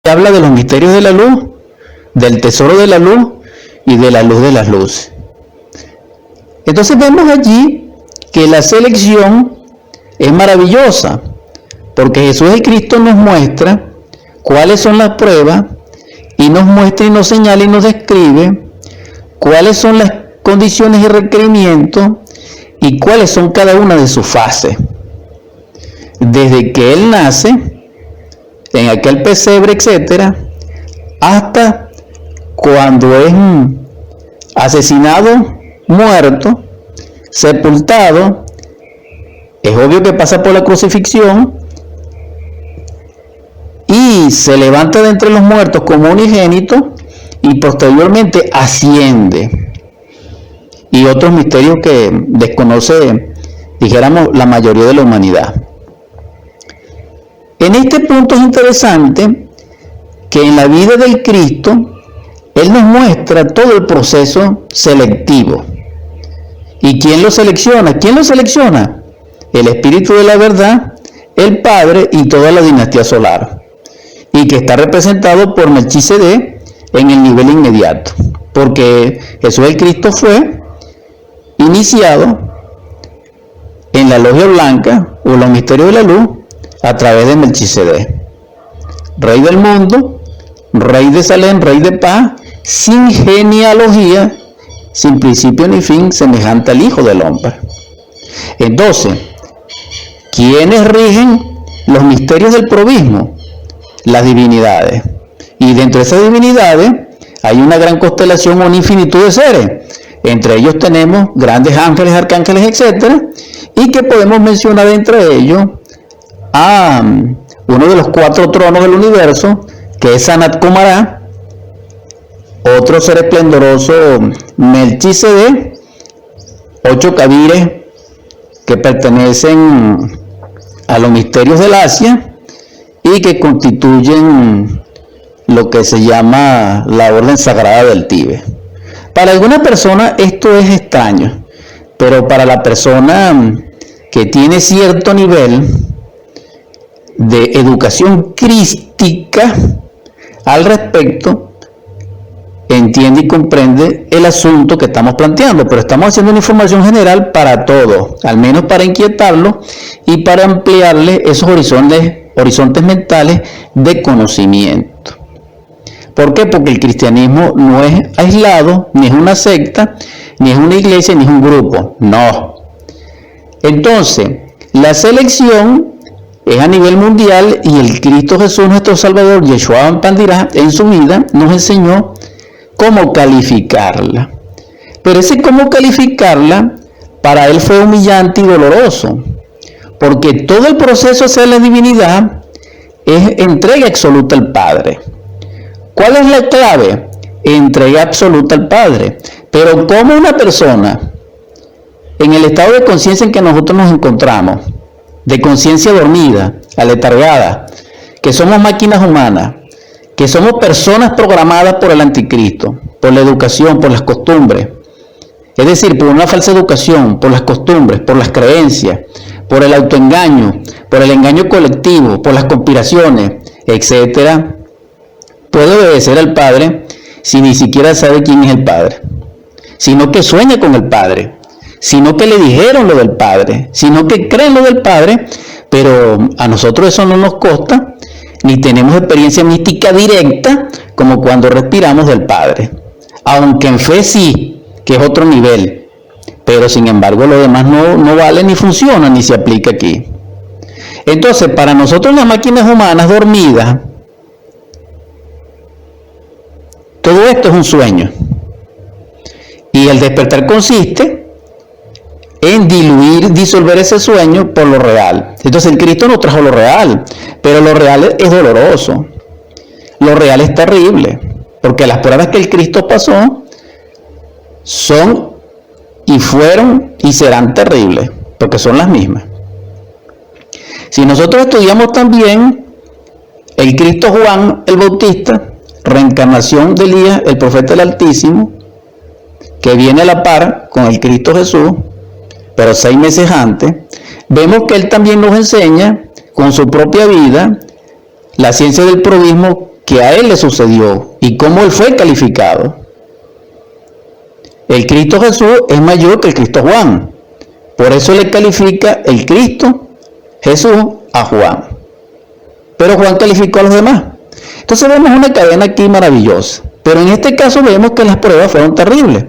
habla de los misterios de la luz, del tesoro de la luz y de la luz de las luces. Entonces vemos allí que la selección es maravillosa, porque Jesús el Cristo nos muestra cuáles son las pruebas y nos muestra y nos señala y nos describe cuáles son las condiciones y requerimientos y cuáles son cada una de sus fases. Desde que Él nace, en aquel pesebre, etcétera, hasta cuando es asesinado, muerto, sepultado. Es obvio que pasa por la crucifixión y se levanta de entre los muertos como unigénito y posteriormente asciende. Y otros misterios que desconoce, dijéramos, la mayoría de la humanidad. En este punto es interesante que en la vida del Cristo, Él nos muestra todo el proceso selectivo. ¿Y quién lo selecciona? ¿Quién lo selecciona? El Espíritu de la Verdad, el Padre y toda la dinastía solar. Y que está representado por Melquisedec en el nivel inmediato. Porque Jesús el Cristo fue iniciado en la logia blanca o los misterios de la luz a través de Melquisedec. Rey del mundo, Rey de Salem, Rey de paz, sin genealogía, sin principio ni fin, semejante al Hijo del Hombre. Entonces, ¿quiénes rigen los misterios del probismo? Las divinidades. Y dentro de esas divinidades hay una gran constelación, una infinitud de seres. Entre ellos tenemos grandes ángeles, arcángeles, etc. Y que podemos mencionar entre ellos a uno de los 4 tronos del universo, que es Sanat Kumara, otro ser esplendoroso, Melquisedec, 8 cabires que pertenecen a los misterios del Asia y que constituyen lo que se llama la orden sagrada del Tíbet. Para algunas personas esto es extraño, pero para la persona que tiene cierto nivel de educación crística al respecto, entiende y comprende el asunto que estamos planteando, pero estamos haciendo una información general para todos, al menos para inquietarlo y para ampliarle esos horizontes mentales de conocimiento. ¿Por qué? Porque el cristianismo no es aislado, ni es una secta, ni es una iglesia, ni es un grupo, no. Entonces, la selección es a nivel mundial y el Cristo Jesús, nuestro Salvador, Yeshua Pandirá, en su vida nos enseñó cómo calificarla. Pero ese cómo calificarla para Él fue humillante y doloroso, porque todo el proceso hacia la divinidad es entrega absoluta al Padre. ¿Cuál es la clave? Entrega absoluta al Padre. Pero ¿cómo una persona, en el estado de conciencia en que nosotros nos encontramos, de conciencia dormida, aletargada, que somos máquinas humanas, que somos personas programadas por el anticristo, por la educación, por las costumbres, es decir, por una falsa educación, por las costumbres, por las creencias, por el autoengaño, por el engaño colectivo, por las conspiraciones, etcétera, puede obedecer al Padre si ni siquiera sabe quién es el Padre, sino que sueña con el Padre, sino que le dijeron lo del Padre, sino que creen lo del Padre, pero a nosotros eso no nos consta, ni tenemos experiencia mística directa como cuando respiramos del Padre, aunque en fe sí, que es otro nivel, pero sin embargo lo demás no vale ni funciona ni se aplica aquí. Entonces, para nosotros las máquinas humanas dormidas, todo esto es un sueño, y el despertar consiste en disolver ese sueño por lo real. Entonces el Cristo nos trajo lo real, pero lo real es doloroso, lo real es terrible, porque las pruebas que el Cristo pasó son y fueron y serán terribles, porque son las mismas. Si nosotros estudiamos también el Cristo Juan el Bautista, reencarnación de Elías, el profeta del Altísimo, que viene a la par con el Cristo Jesús, pero 6 meses antes, vemos que él también nos enseña con su propia vida la ciencia del probismo que a él le sucedió y cómo él fue calificado. El Cristo Jesús es mayor que el Cristo Juan. Por eso le califica el Cristo Jesús a Juan. Pero Juan calificó a los demás. Entonces vemos una cadena aquí maravillosa. Pero en este caso vemos que las pruebas fueron terribles.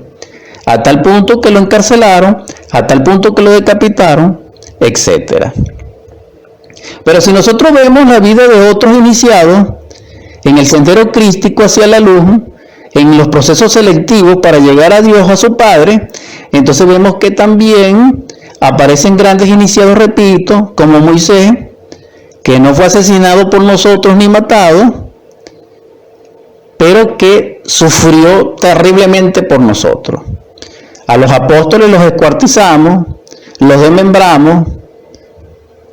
A tal punto que lo encarcelaron, a tal punto que lo decapitaron, etc. Pero si nosotros vemos la vida de otros iniciados en el sendero crístico hacia la luz, en los procesos selectivos para llegar a Dios, a su Padre, entonces vemos que también aparecen grandes iniciados, repito, como Moisés, que no fue asesinado por nosotros ni matado, pero que sufrió terriblemente por nosotros. A los apóstoles los descuartizamos, los desmembramos,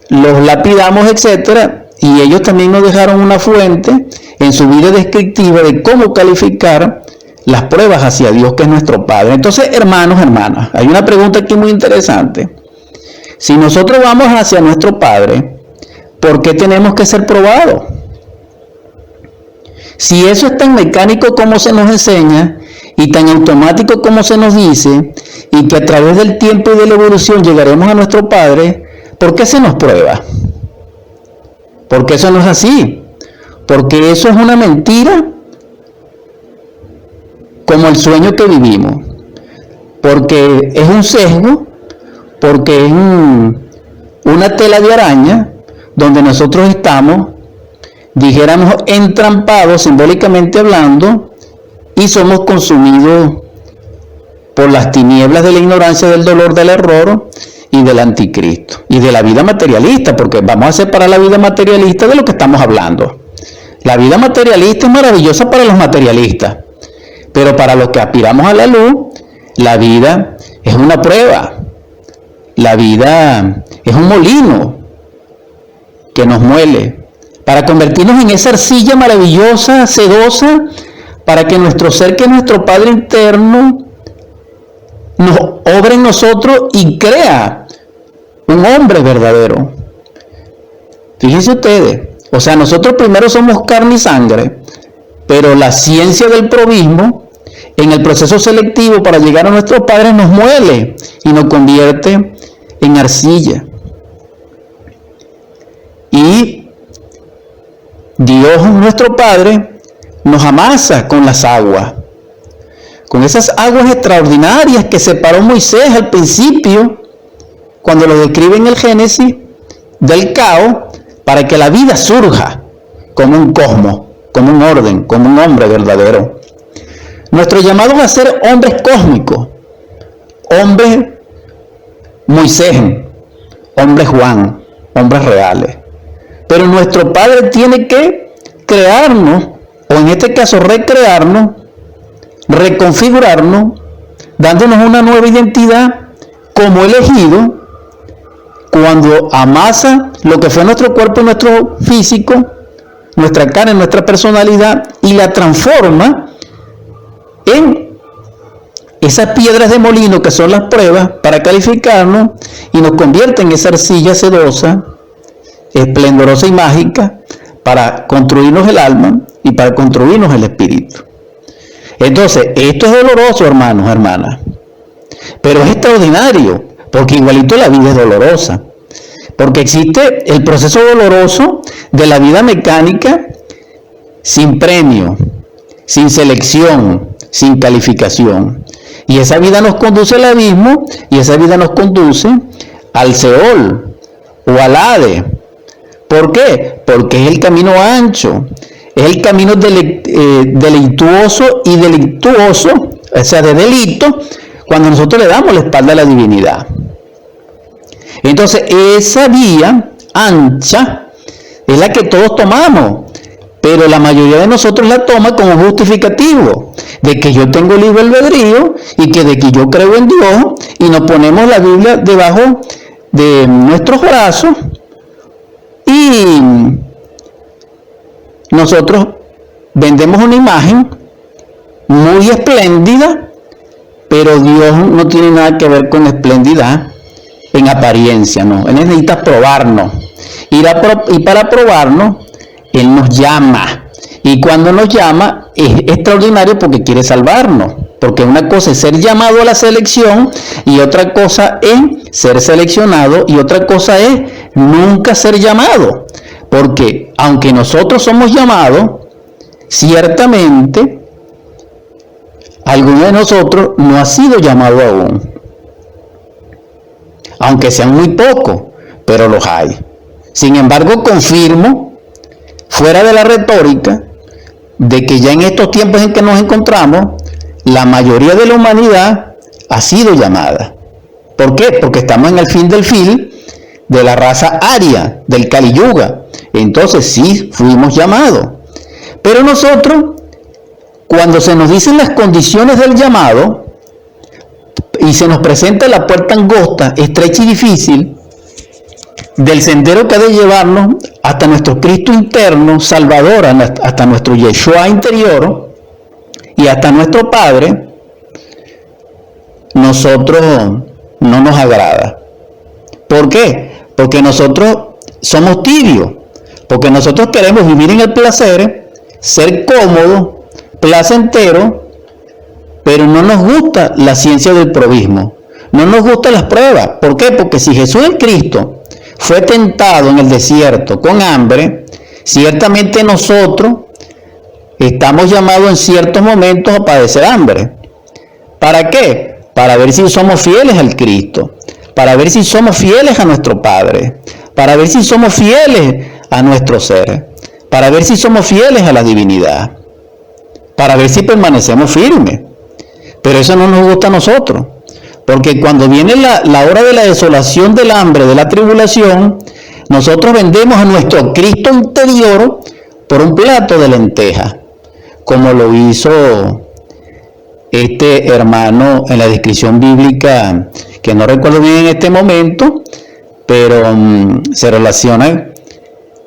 los lapidamos, etc. Y ellos también nos dejaron una fuente en su vida descriptiva de cómo calificar las pruebas hacia Dios, que es nuestro Padre. Entonces, hermanos, hermanas, hay una pregunta aquí muy interesante. Si nosotros vamos hacia nuestro Padre, ¿por qué tenemos que ser probados? Si eso es tan mecánico como se nos enseña y tan automático como se nos dice, y que a través del tiempo y de la evolución llegaremos a nuestro Padre, ¿por qué se nos prueba? Porque eso no es así. Porque eso es una mentira, como el sueño que vivimos. Porque es un sesgo, porque es una tela de araña donde nosotros estamos, dijéramos, entrampados, simbólicamente hablando, y somos consumidos por las tinieblas de la ignorancia, del dolor, del error y del anticristo, y de la vida materialista, porque vamos a separar la vida materialista de lo que estamos hablando. La vida materialista es maravillosa para los materialistas, pero para los que aspiramos a la luz, la vida es una prueba. La vida es un molino que nos muele para convertirnos en esa arcilla maravillosa, sedosa, para que nuestro ser, que es nuestro Padre interno, nos obre en nosotros y crea un hombre verdadero. Fíjense ustedes, o sea, nosotros primero somos carne y sangre, pero la ciencia del probismo, en el proceso selectivo para llegar a nuestro Padre, nos muele y nos convierte en arcilla. Y Dios, nuestro Padre, nos amasa con las aguas, con esas aguas extraordinarias que separó Moisés al principio, cuando lo describe en el Génesis, del caos, para que la vida surja como un cosmos, como un orden, como un hombre verdadero. Nuestro llamado es a ser hombres cósmicos, hombres Moisés, hombres Juan, hombres reales. Pero nuestro Padre tiene que crearnos, o en este caso recrearnos, reconfigurarnos, dándonos una nueva identidad como elegido, cuando amasa lo que fue nuestro cuerpo, nuestro físico, nuestra carne, nuestra personalidad, y la transforma en esas piedras de molino que son las pruebas para calificarnos, y nos convierte en esa arcilla sedosa, esplendorosa y mágica, para construirnos el alma y para construirnos el espíritu. Entonces, esto es doloroso, hermanos, hermanas, pero es extraordinario, porque igualito la vida es dolorosa, porque existe el proceso doloroso de la vida mecánica sin premio, sin selección, sin calificación, y esa vida nos conduce al abismo, y esa vida nos conduce al Seol o al Hades. ¿Por qué? Porque es el camino ancho, es el camino deleituoso y delictuoso, o sea, de delito, cuando nosotros le damos la espalda a la divinidad. Entonces, esa vía ancha es la que todos tomamos, pero la mayoría de nosotros la toma como justificativo de que yo tengo libre albedrío y que de que yo creo en Dios, y nos ponemos la Biblia debajo de nuestros brazos y nosotros vendemos una imagen muy espléndida, pero Dios no tiene nada que ver con espléndida en apariencia, no. Él necesita probarnos. Y para probarnos, Él nos llama. Y cuando nos llama es extraordinario porque quiere salvarnos. Porque una cosa es ser llamado a la selección y otra cosa es ser seleccionado y otra cosa es nunca ser llamado. Porque aunque nosotros somos llamados, ciertamente alguno de nosotros no ha sido llamado aún. Aunque sean muy pocos, pero los hay. Sin embargo, confirmo, fuera de la retórica, de que ya en estos tiempos en que nos encontramos, la mayoría de la humanidad ha sido llamada. ¿Por qué? Porque estamos en el fin del fin de la raza aria, del Kali Yuga. Entonces sí, fuimos llamados. Pero nosotros, cuando se nos dicen las condiciones del llamado y se nos presenta la puerta angosta, estrecha y difícil del sendero que ha de llevarnos hasta nuestro Cristo interno, Salvador, hasta nuestro Yeshua interior y hasta nuestro Padre, nosotros no nos agrada. ¿Por qué? Porque nosotros somos tibios, porque nosotros queremos vivir en el placer, ser cómodos, placenteros, pero no nos gusta la ciencia del probismo, no nos gustan las pruebas. ¿Por qué? Porque si Jesús el Cristo fue tentado en el desierto con hambre, ciertamente nosotros estamos llamados en ciertos momentos a padecer hambre. ¿Para qué? Para ver si somos fieles al Cristo, para ver si somos fieles a nuestro Padre, para ver si somos fieles a nuestro ser, para ver si somos fieles a la divinidad, para ver si permanecemos firmes. Pero eso no nos gusta a nosotros, porque cuando viene la hora de la desolación, del hambre, de la tribulación, nosotros vendemos a nuestro Cristo interior por un plato de lentejas, como lo hizo este hermano en la descripción bíblica, que no recuerdo bien en este momento, pero se relaciona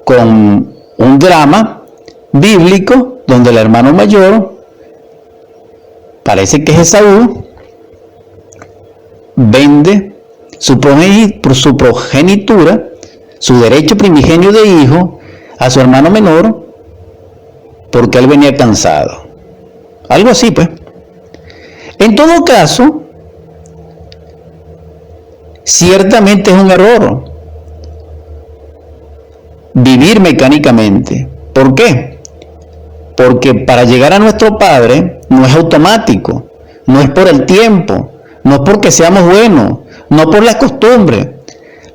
con un drama bíblico donde el hermano mayor, parece que es Esaú, vende su progenitura, su derecho primigenio de hijo, a su hermano menor, porque él venía cansado. Algo así, pues. En todo caso, ciertamente es un error vivir mecánicamente. ¿Por qué? Porque para llegar a nuestro Padre no es automático, no es por el tiempo, no es porque seamos buenos, no por las costumbres,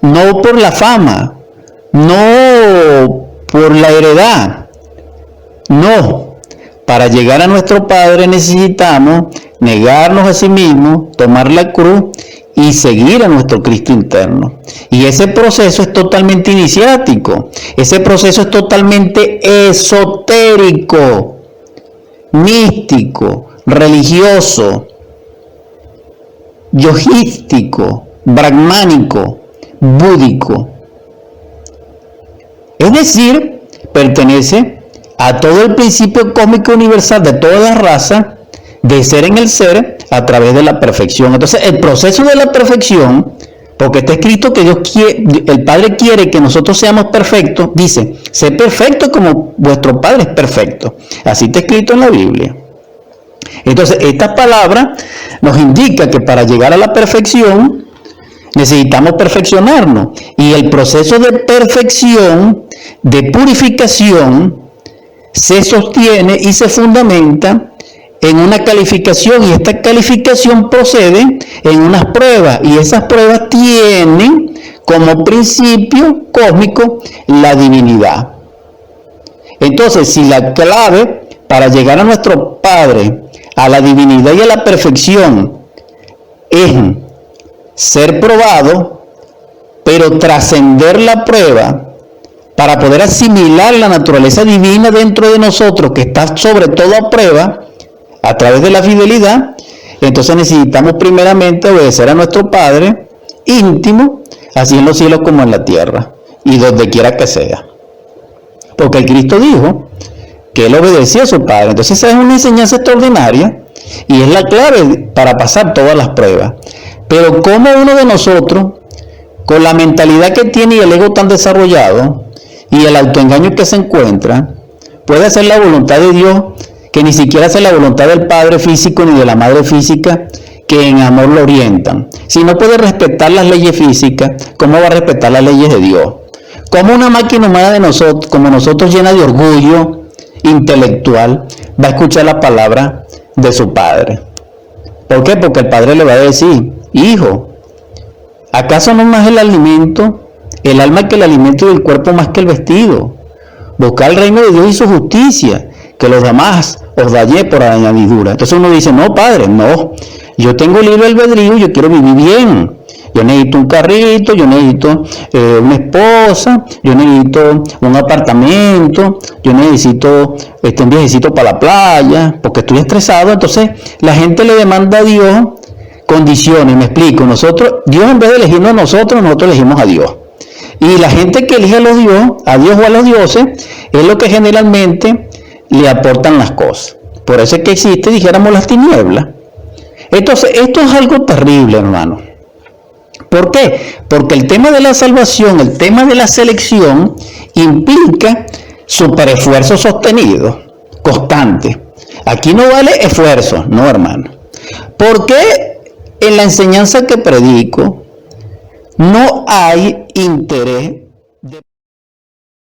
no por la fama, no por la heredad. No, para llegar a nuestro Padre necesitamos negarnos a sí mismos, tomar la cruz y seguir a nuestro Cristo interno. Y ese proceso es totalmente iniciático, ese proceso es totalmente esotérico, místico, religioso, yogístico, brahmánico, búdico. Es decir, pertenece a todo el principio cósmico universal de toda la raza, de ser en el ser a través de la perfección. Entonces, el proceso de la perfección, porque está escrito que Dios quiere, el Padre quiere que nosotros seamos perfectos, dice, sé perfecto como vuestro Padre es perfecto. Así está escrito en la Biblia. Entonces, esta palabra nos indica que para llegar a la perfección necesitamos perfeccionarnos. Y el proceso de perfección, de purificación, se sostiene y se fundamenta en una calificación, y esta calificación procede en unas pruebas, y esas pruebas tienen como principio cósmico la divinidad. Entonces, si la clave para llegar a nuestro Padre, a la divinidad y a la perfección, es ser probado, pero trascender la prueba, para poder asimilar la naturaleza divina dentro de nosotros, que está sobre toda prueba, a través de la fidelidad, entonces necesitamos primeramente obedecer a nuestro Padre íntimo, así en los cielos como en la tierra, y donde quiera que sea. Porque el Cristo dijo que Él obedecía a su Padre. Entonces esa es una enseñanza extraordinaria, y es la clave para pasar todas las pruebas. Pero como uno de nosotros, con la mentalidad que tiene y el ego tan desarrollado, y el autoengaño que se encuentra, puede hacer la voluntad de Dios, que ni siquiera hace la voluntad del padre físico ni de la madre física, que en amor lo orientan. Si no puede respetar las leyes físicas, ¿cómo va a respetar las leyes de Dios? ¿Cómo una máquina humana de nosotros, como nosotros, llena de orgullo intelectual, va a escuchar la palabra de su padre? ¿Por qué? Porque el padre le va a decir: hijo, ¿acaso no más el alimento, el alma que el alimento, y el cuerpo más que el vestido? Buscar el reino de Dios y su justicia, que los demás os daré por añadidura. Entonces uno dice: no, padre, no, yo tengo libre albedrío, yo quiero vivir bien. Yo necesito un carrito, yo necesito una esposa, yo necesito un apartamento, yo necesito un viajecito para la playa, porque estoy estresado. Entonces la gente le demanda a Dios condiciones, me explico. Dios, en vez de elegirnos a nosotros elegimos a Dios. Y la gente que elige a Dios o a los dioses, es lo que generalmente le aportan las cosas. Por eso es que existe, dijéramos, las tinieblas. Entonces, esto es algo terrible, hermano. ¿Por qué? Porque el tema de la salvación, el tema de la selección, implica superesfuerzo sostenido, constante. Aquí no vale esfuerzo, no, hermano. ¿Por qué en la enseñanza que predico no hay interés